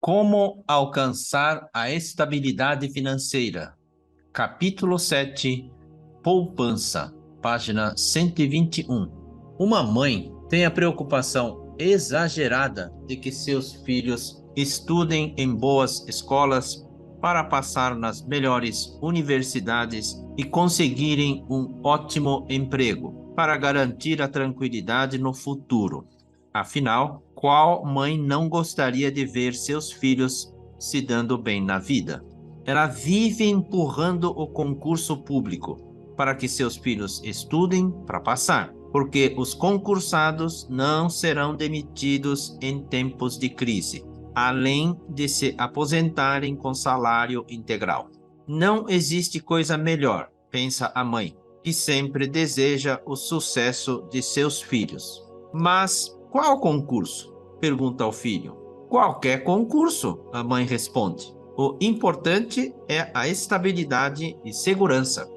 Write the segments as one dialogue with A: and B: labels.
A: Como alcançar a estabilidade financeira? Capítulo 7, Poupança, página 121. Uma mãe tem a preocupação exagerada de que seus filhos estudem em boas escolas para passar nas melhores universidades e conseguirem um ótimo emprego, para garantir a tranquilidade no futuro. Afinal, qual mãe não gostaria de ver seus filhos se dando bem na vida? Ela vive empurrando o concurso público para que seus filhos estudem para passar, porque os concursados não serão demitidos em tempos de crise, além de se aposentarem com salário integral. Não existe coisa melhor, pensa a mãe, que sempre deseja o sucesso de seus filhos. Mas qual concurso? Pergunta ao filho. Qualquer concurso, a mãe responde. O importante é a estabilidade e segurança.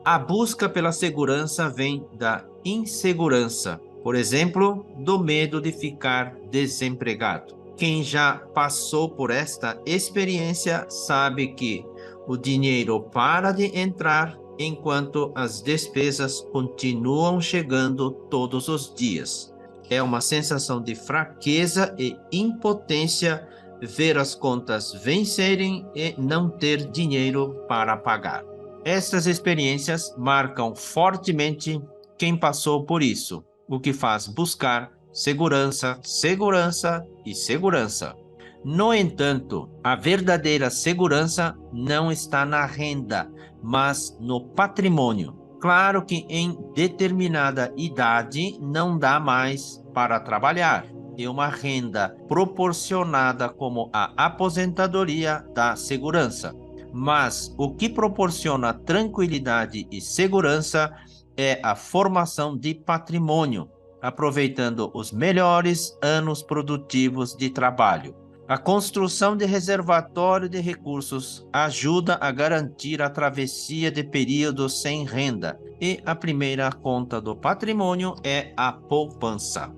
A: A busca pela segurança vem da insegurança, por exemplo, do medo de ficar desempregado. Quem já passou por esta experiência sabe que o dinheiro para de entrar enquanto as despesas continuam chegando todos os dias. É uma sensação de fraqueza e impotência ver as contas vencerem e não ter dinheiro para pagar. Estas experiências marcam fortemente quem passou por isso, o que faz buscar segurança, segurança e segurança. No entanto, a verdadeira segurança não está na renda, mas no patrimônio. Claro que em determinada idade não dá mais para trabalhar, e uma renda proporcionada como a aposentadoria dá segurança. Mas o que proporciona tranquilidade e segurança é a formação de patrimônio, aproveitando os melhores anos produtivos de trabalho. A construção de reservatório de recursos ajuda a garantir a travessia de períodos sem renda, e a primeira conta do patrimônio é a poupança.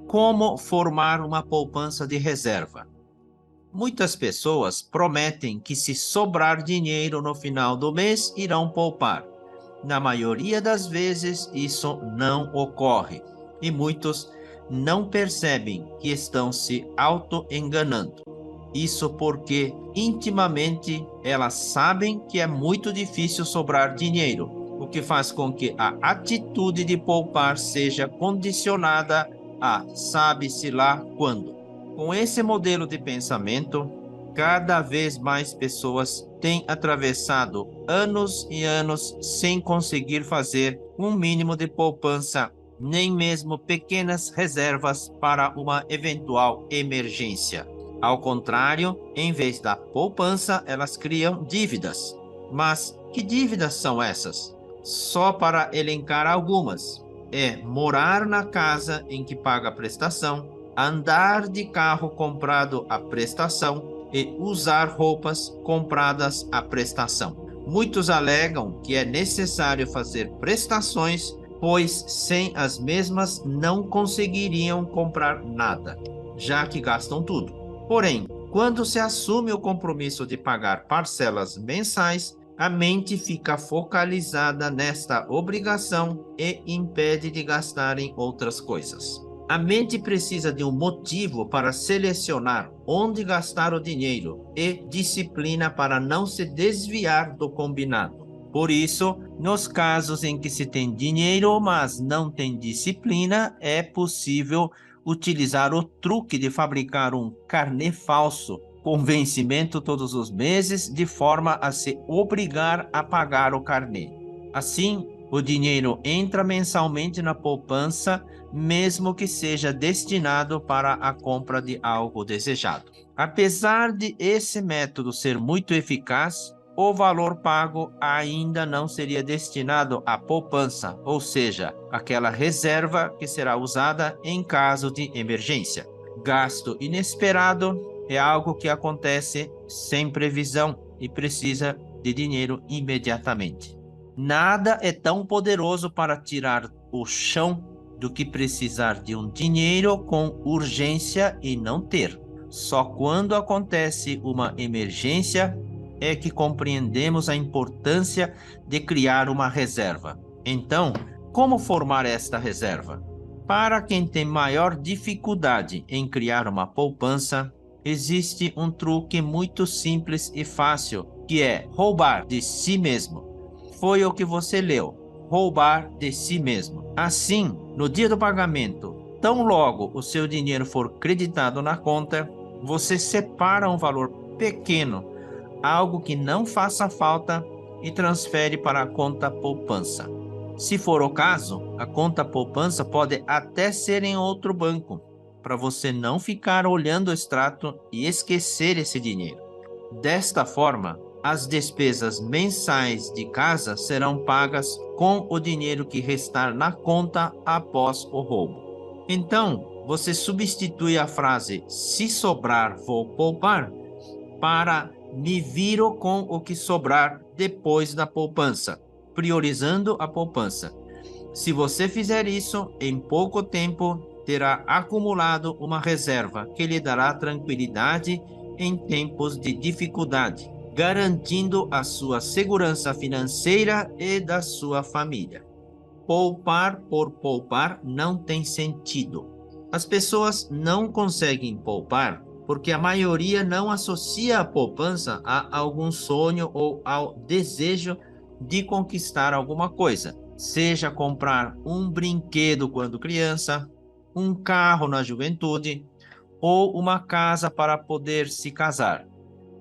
A: Como formar uma poupança de reserva? Muitas pessoas prometem que, se sobrar dinheiro no final do mês, irão poupar. Na maioria das vezes, isso não ocorre, e muitos não percebem que estão se auto-enganando. Isso porque, intimamente, elas sabem que é muito difícil sobrar dinheiro, o que faz com que a atitude de poupar seja condicionada a sabe-se lá quando. Com esse modelo de pensamento, cada vez mais pessoas têm atravessado anos e anos sem conseguir fazer um mínimo de poupança, nem mesmo pequenas reservas para uma eventual emergência. Ao contrário, em vez da poupança, elas criam dívidas. Mas que dívidas são essas? Só para elencar algumas: morar na casa em que paga a prestação, andar de carro comprado à prestação e usar roupas compradas à prestação. Muitos alegam que é necessário fazer prestações, pois sem as mesmas não conseguiriam comprar nada, já que gastam tudo. Porém, quando se assume o compromisso de pagar parcelas mensais, a mente fica focalizada nesta obrigação e impede de gastar em outras coisas. A mente precisa de um motivo para selecionar onde gastar o dinheiro e disciplina para não se desviar do combinado. Por isso, nos casos em que se tem dinheiro, mas não tem disciplina, é possível utilizar o truque de fabricar um carnê falso com vencimento todos os meses, de forma a se obrigar a pagar o carnê. Assim, o dinheiro entra mensalmente na poupança, mesmo que seja destinado para a compra de algo desejado. Apesar de esse método ser muito eficaz, o valor pago ainda não seria destinado à poupança, ou seja, aquela reserva que será usada em caso de emergência. Gasto inesperado é algo que acontece sem previsão e precisa de dinheiro imediatamente. Nada é tão poderoso para tirar o chão do que precisar de um dinheiro com urgência e não ter. Só quando acontece uma emergência é que compreendemos a importância de criar uma reserva. Então, como formar esta reserva? Para quem tem maior dificuldade em criar uma poupança, existe um truque muito simples e fácil, que é roubar de si mesmo. Foi o que você leu, roubar de si mesmo. Assim, no dia do pagamento, tão logo o seu dinheiro for creditado na conta, você separa um valor pequeno, algo que não faça falta, e transfere para a conta poupança. Se for o caso, a conta poupança pode até ser em outro banco, para você não ficar olhando o extrato e esquecer esse dinheiro. Desta forma, as despesas mensais de casa serão pagas com o dinheiro que restar na conta após o roubo. Então, você substitui a frase "se sobrar, vou poupar" para "me viro com o que sobrar depois da poupança", priorizando a poupança. Se você fizer isso, em pouco tempo terá acumulado uma reserva que lhe dará tranquilidade em tempos de dificuldade, garantindo a sua segurança financeira e da sua família. Poupar por poupar não tem sentido. As pessoas não conseguem poupar porque a maioria não associa a poupança a algum sonho ou ao desejo de conquistar alguma coisa, seja comprar um brinquedo quando criança, um carro na juventude ou uma casa para poder se casar.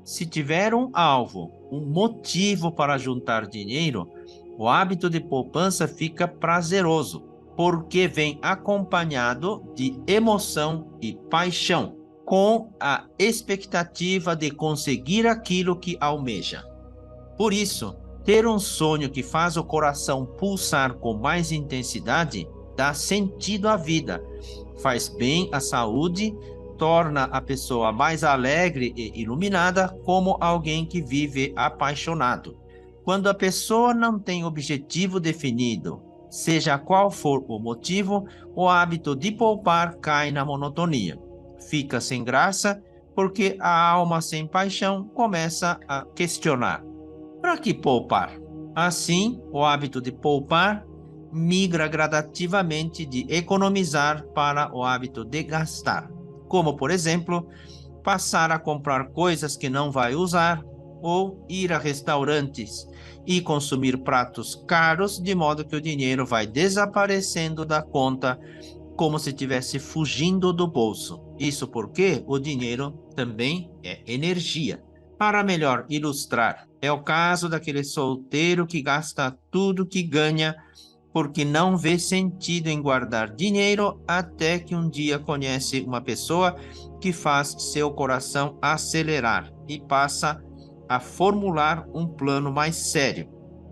A: Se tiver um alvo, um motivo para juntar dinheiro, o hábito de poupança fica prazeroso, porque vem acompanhado de emoção e paixão, com a expectativa de conseguir aquilo que almeja. Por isso, ter um sonho que faz o coração pulsar com mais intensidade dá sentido à vida, faz bem à saúde, torna a pessoa mais alegre e iluminada, como alguém que vive apaixonado. Quando a pessoa não tem objetivo definido, seja qual for o motivo, o hábito de poupar cai na monotonia. Fica sem graça, porque a alma sem paixão começa a questionar: para que poupar? Assim, o hábito de poupar migra gradativamente de economizar para o hábito de gastar, como, por exemplo, passar a comprar coisas que não vai usar ou ir a restaurantes e consumir pratos caros, de modo que o dinheiro vai desaparecendo da conta como se estivesse fugindo do bolso. Isso porque o dinheiro também é energia. Para melhor ilustrar, é o caso daquele solteiro que gasta tudo que ganha porque não vê sentido em guardar dinheiro, até que um dia conhece uma pessoa que faz seu coração acelerar e passa a formular um plano mais sério.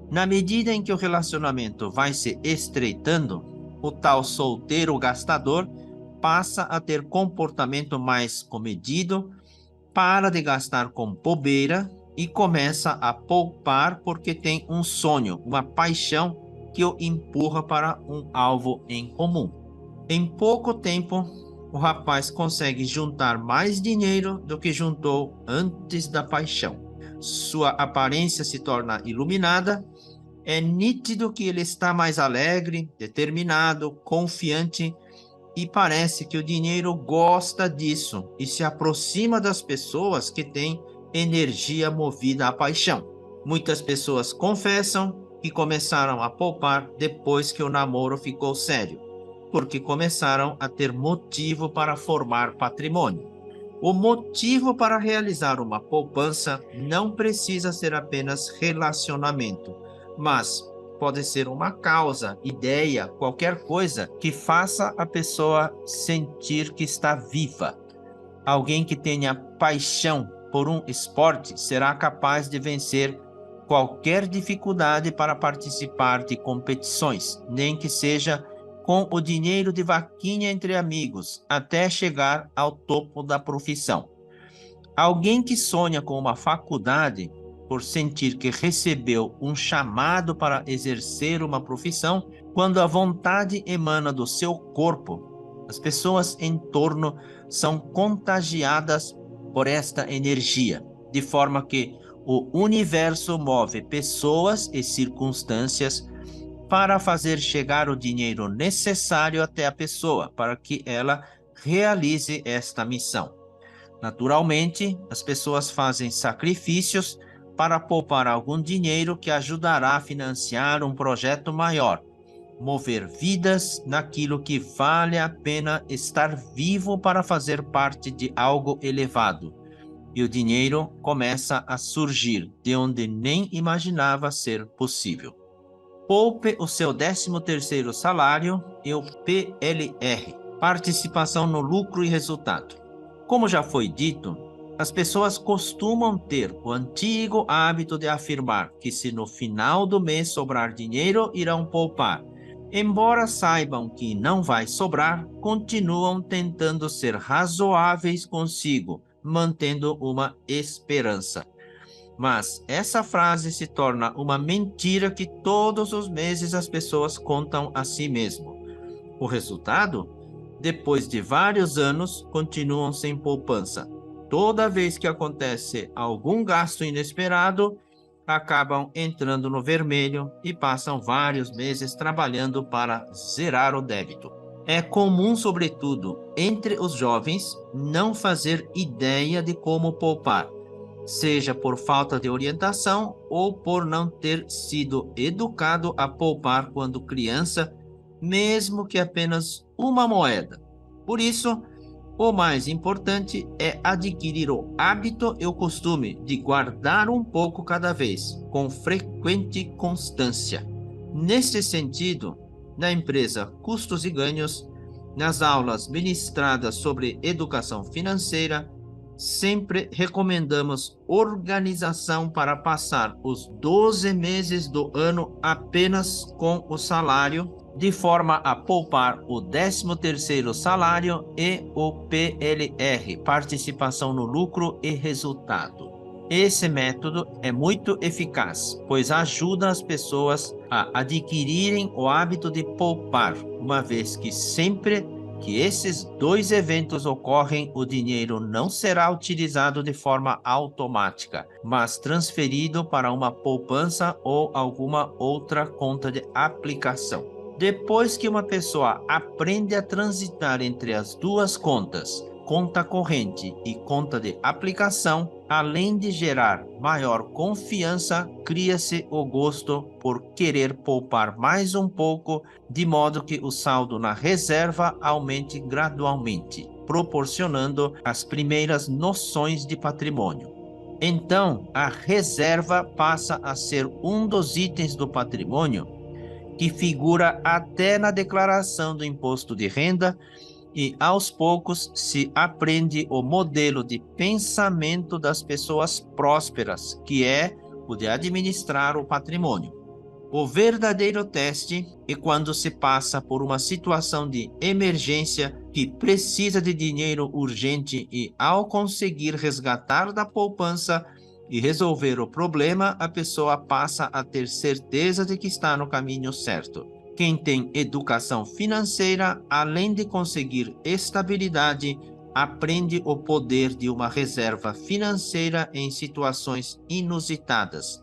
A: Na medida em que o relacionamento vai se estreitando, o tal solteiro gastador passa a ter comportamento mais comedido, para de gastar com bobeira e começa a poupar porque tem um sonho, uma paixão que o empurra para um alvo em comum. Em pouco tempo, o rapaz consegue juntar mais dinheiro do que juntou antes da paixão. Sua aparência se torna iluminada. É nítido que ele está mais alegre, determinado, confiante, e parece que o dinheiro gosta disso e se aproxima das pessoas que têm energia movida à paixão. Muitas pessoas confessam que começaram a poupar depois que o namoro ficou sério, porque começaram a ter motivo para formar patrimônio. O motivo para realizar uma poupança não precisa ser apenas relacionamento, mas pode ser uma causa, ideia, qualquer coisa que faça a pessoa sentir que está viva. Alguém que tenha paixão por um esporte será capaz de vencer qualquer dificuldade para participar de competições, nem que seja com o dinheiro de vaquinha entre amigos, até chegar ao topo da profissão. Alguém que sonha com uma faculdade, por sentir que recebeu um chamado para exercer uma profissão, quando a vontade emana do seu corpo, as pessoas em torno são contagiadas por esta energia, de forma que o universo move pessoas e circunstâncias para fazer chegar o dinheiro necessário até a pessoa, para que ela realize esta missão. Naturalmente, as pessoas fazem sacrifícios para poupar algum dinheiro que ajudará a financiar um projeto maior, mover vidas naquilo que vale a pena estar vivo para fazer parte de algo elevado. E o dinheiro começa a surgir de onde nem imaginava ser possível. Poupe o seu 13º salário e o PLR, participação no lucro e resultado. Como já foi dito, as pessoas costumam ter o antigo hábito de afirmar que se no final do mês sobrar dinheiro, irão poupar. Embora saibam que não vai sobrar, continuam tentando ser razoáveis consigo, mantendo uma esperança. Mas essa frase se torna uma mentira que todos os meses as pessoas contam a si mesmo. O resultado? Depois de vários anos, continuam sem poupança. Toda vez que acontece algum gasto inesperado, acabam entrando no vermelho e passam vários meses trabalhando para zerar o débito. É comum, sobretudo, entre os jovens, não fazer ideia de como poupar, seja por falta de orientação ou por não ter sido educado a poupar quando criança, mesmo que apenas uma moeda. Por isso, o mais importante é adquirir o hábito e o costume de guardar um pouco cada vez, com frequente constância. Neste sentido, na empresa Custos e Ganhos, nas aulas ministradas sobre educação financeira, sempre recomendamos organização para passar os 12 meses do ano apenas com o salário, de forma a poupar o 13º salário e o PLR, participação no lucro e resultado. Esse método é muito eficaz, pois ajuda as pessoas a adquirirem o hábito de poupar, uma vez que sempre que esses dois eventos ocorrem, o dinheiro não será utilizado de forma automática, mas transferido para uma poupança ou alguma outra conta de aplicação. Depois que uma pessoa aprende a transitar entre as duas contas, conta corrente e conta de aplicação, além de gerar maior confiança, cria-se o gosto por querer poupar mais um pouco, de modo que o saldo na reserva aumente gradualmente, proporcionando as primeiras noções de patrimônio. Então, a reserva passa a ser um dos itens do patrimônio que figura até na declaração do imposto de renda, e aos poucos se aprende o modelo de pensamento das pessoas prósperas, que é o de administrar o patrimônio. O verdadeiro teste é quando se passa por uma situação de emergência que precisa de dinheiro urgente e, ao conseguir resgatar da poupança e resolver o problema, a pessoa passa a ter certeza de que está no caminho certo. Quem tem educação financeira, além de conseguir estabilidade, aprende o poder de uma reserva financeira em situações inusitadas.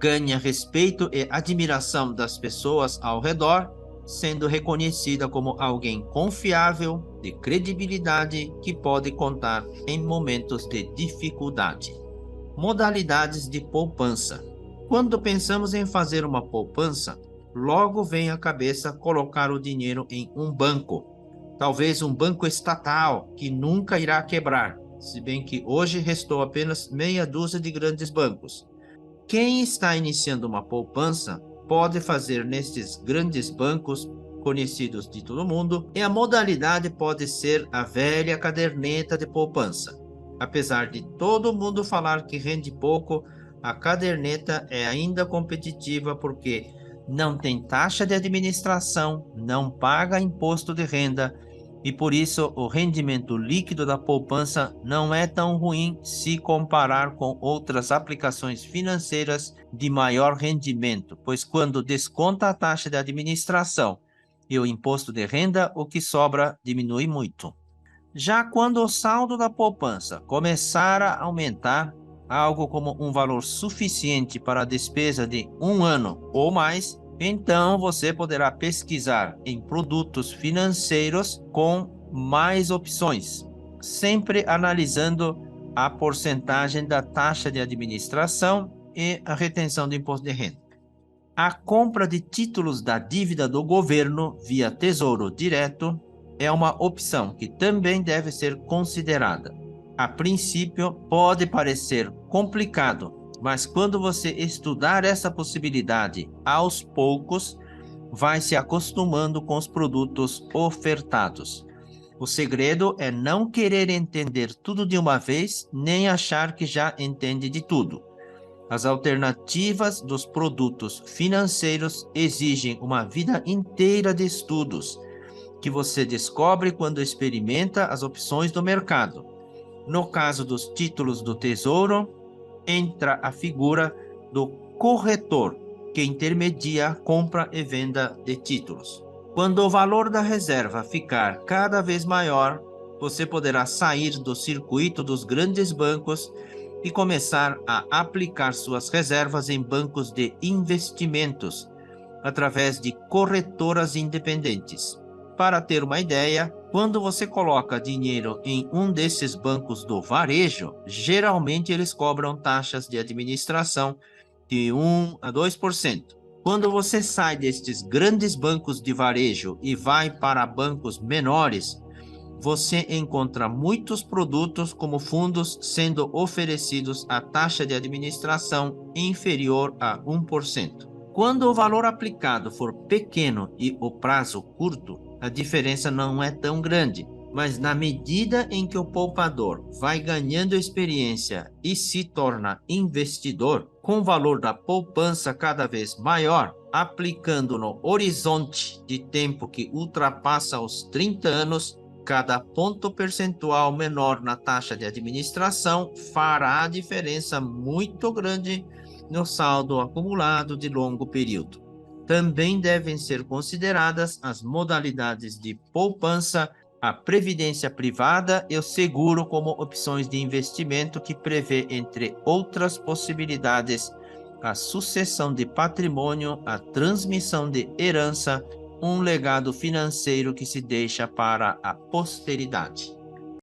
A: Ganha respeito e admiração das pessoas ao redor, sendo reconhecida como alguém confiável, de credibilidade, que pode contar em momentos de dificuldade. Modalidades de poupança. Quando pensamos em fazer uma poupança, logo vem à cabeça colocar o dinheiro em um banco, talvez um banco estatal que nunca irá quebrar, se bem que hoje restou apenas meia dúzia de grandes bancos. Quem está iniciando uma poupança pode fazer nestes grandes bancos conhecidos de todo mundo, e a modalidade pode ser a velha caderneta de poupança. Apesar de todo mundo falar que rende pouco, a caderneta é ainda competitiva porque não tem taxa de administração, não paga imposto de renda e por isso o rendimento líquido da poupança não é tão ruim se comparar com outras aplicações financeiras de maior rendimento, pois quando desconta a taxa de administração e o imposto de renda, o que sobra diminui muito. Já quando o saldo da poupança começar a aumentar, algo como um valor suficiente para a despesa de um ano ou mais, então você poderá pesquisar em produtos financeiros com mais opções, sempre analisando a porcentagem da taxa de administração e a retenção do imposto de renda. A compra de títulos da dívida do governo via Tesouro Direto é uma opção que também deve ser considerada. A princípio, pode parecer complicado, mas quando você estudar essa possibilidade aos poucos, vai se acostumando com os produtos ofertados. O segredo é não querer entender tudo de uma vez, nem achar que já entende de tudo. As alternativas dos produtos financeiros exigem uma vida inteira de estudos, que você descobre quando experimenta as opções do mercado. No caso dos títulos do Tesouro, entra a figura do corretor, que intermedia a compra e venda de títulos. Quando o valor da reserva ficar cada vez maior, você poderá sair do circuito dos grandes bancos e começar a aplicar suas reservas em bancos de investimentos, através de corretoras independentes. Para ter uma ideia, quando você coloca dinheiro em um desses bancos do varejo, geralmente eles cobram taxas de administração de 1 a 2%. Quando você sai destes grandes bancos de varejo e vai para bancos menores, você encontra muitos produtos como fundos sendo oferecidos a taxa de administração inferior a 1%. Quando o valor aplicado for pequeno e o prazo curto, a diferença não é tão grande, mas na medida em que o poupador vai ganhando experiência e se torna investidor, com o valor da poupança cada vez maior, aplicando no horizonte de tempo que ultrapassa os 30 anos, cada ponto percentual menor na taxa de administração fará a diferença muito grande no saldo acumulado de longo período. Também devem ser consideradas as modalidades de poupança, a previdência privada e o seguro como opções de investimento que prevê, entre outras possibilidades, a sucessão de patrimônio, a transmissão de herança, um legado financeiro que se deixa para a posteridade.